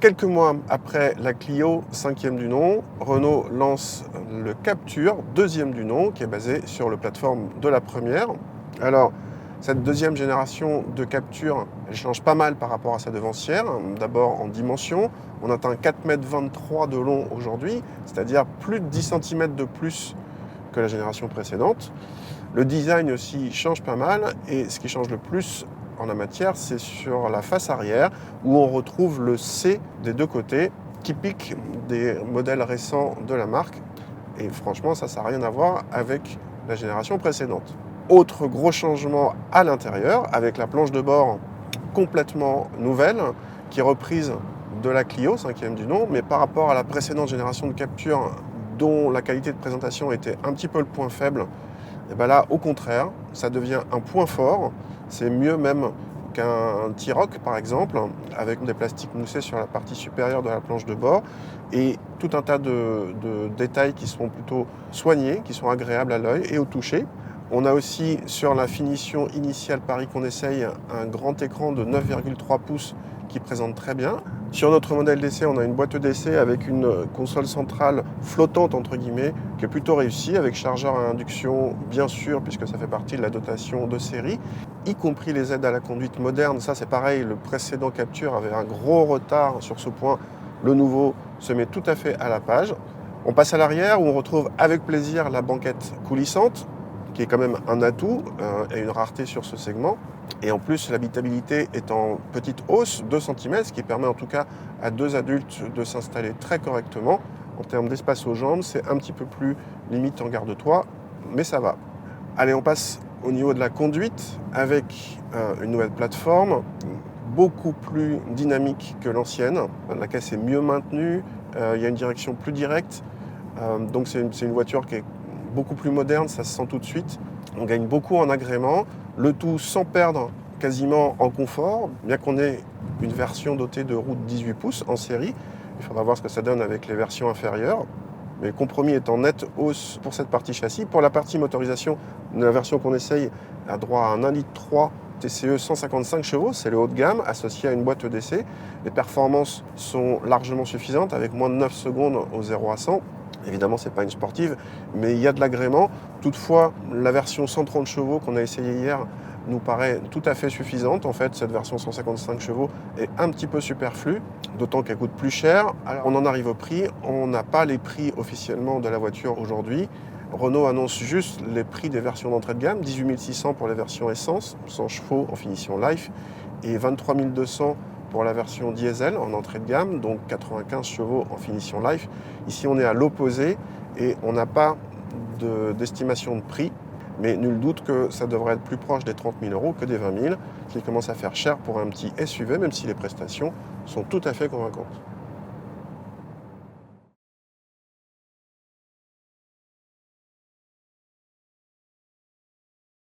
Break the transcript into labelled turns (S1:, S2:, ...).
S1: Quelques mois après la Clio, 5e du nom, Renault lance le Captur, 2e du nom, qui est basé sur la plateforme de la première. Alors, cette deuxième génération de Captur, elle change pas mal par rapport à sa devancière. D'abord en dimension, on atteint 4,23 m de long aujourd'hui, c'est-à-dire plus de 10 cm de plus que la génération précédente. Le design aussi change pas mal, et ce qui change le plus en la matière, c'est sur la face arrière, où on retrouve le C des deux côtés, typique des modèles récents de la marque. Et franchement, ça n'a rien à voir avec la génération précédente. Autre gros changement à l'intérieur, avec la planche de bord complètement nouvelle, qui est reprise de la Clio, 5e du nom, mais par rapport à la précédente génération de Captur, dont la qualité de présentation était un petit peu le point faible, et bien là, au contraire, ça devient un point fort. C'est mieux même qu'un T-Roc, par exemple, avec des plastiques moussés sur la partie supérieure de la planche de bord et tout un tas de détails qui sont plutôt soignés, qui sont agréables à l'œil et au toucher. On a aussi, sur la finition initiale Paris qu'on essaye, un grand écran de 9,3 pouces qui présente très bien. Sur notre modèle d'essai, on a une boîte d'essai avec une console centrale flottante, entre guillemets, qui est plutôt réussie, avec chargeur à induction, bien sûr, puisque ça fait partie de la dotation de série, y compris les aides à la conduite moderne. Ça, c'est pareil, le précédent Captur avait un gros retard sur ce point. Le nouveau se met tout à fait à la page. On passe à l'arrière, où on retrouve avec plaisir la banquette coulissante, qui est quand même un atout et une rareté sur ce segment. Et en plus, l'habitabilité est en petite hausse, 2 cm, ce qui permet en tout cas à deux adultes de s'installer très correctement. En termes d'espace aux jambes, c'est un petit peu plus limite en garde-toi, mais ça va. Allez, on passe au niveau de la conduite avec une nouvelle plateforme, beaucoup plus dynamique que l'ancienne. La caisse est mieux maintenue, il y a une direction plus directe, donc c'est une voiture qui est beaucoup plus moderne, ça se sent tout de suite. On gagne beaucoup en agrément, le tout sans perdre quasiment en confort, bien qu'on ait une version dotée de roues de 18 pouces en série. Il faudra voir ce que ça donne avec les versions inférieures. Mais le compromis est en nette hausse pour cette partie châssis. Pour la partie motorisation, la version qu'on essaye a droit à un 1,3 litre TCE 155 chevaux, c'est le haut de gamme, associé à une boîte d'essai. Les performances sont largement suffisantes, avec moins de 9 secondes au 0 à 100. Évidemment, ce n'est pas une sportive, mais il y a de l'agrément. Toutefois, la version 130 chevaux qu'on a essayée hier nous paraît tout à fait suffisante. En fait, cette version 155 chevaux est un petit peu superflue, d'autant qu'elle coûte plus cher. Alors, on en arrive au prix. On n'a pas les prix officiellement de la voiture aujourd'hui. Renault annonce juste les prix des versions d'entrée de gamme, 18 600 pour les versions essence, 100 chevaux en finition Life, et 23 200 pour la version diesel en entrée de gamme, donc 95 chevaux en finition Life. Ici, on est à l'opposé et on n'a pas d'estimation de prix, mais nul doute que ça devrait être plus proche des 30 000 € que des 20 000, ce qui commence à faire cher pour un petit SUV, même si les prestations sont tout à fait convaincantes.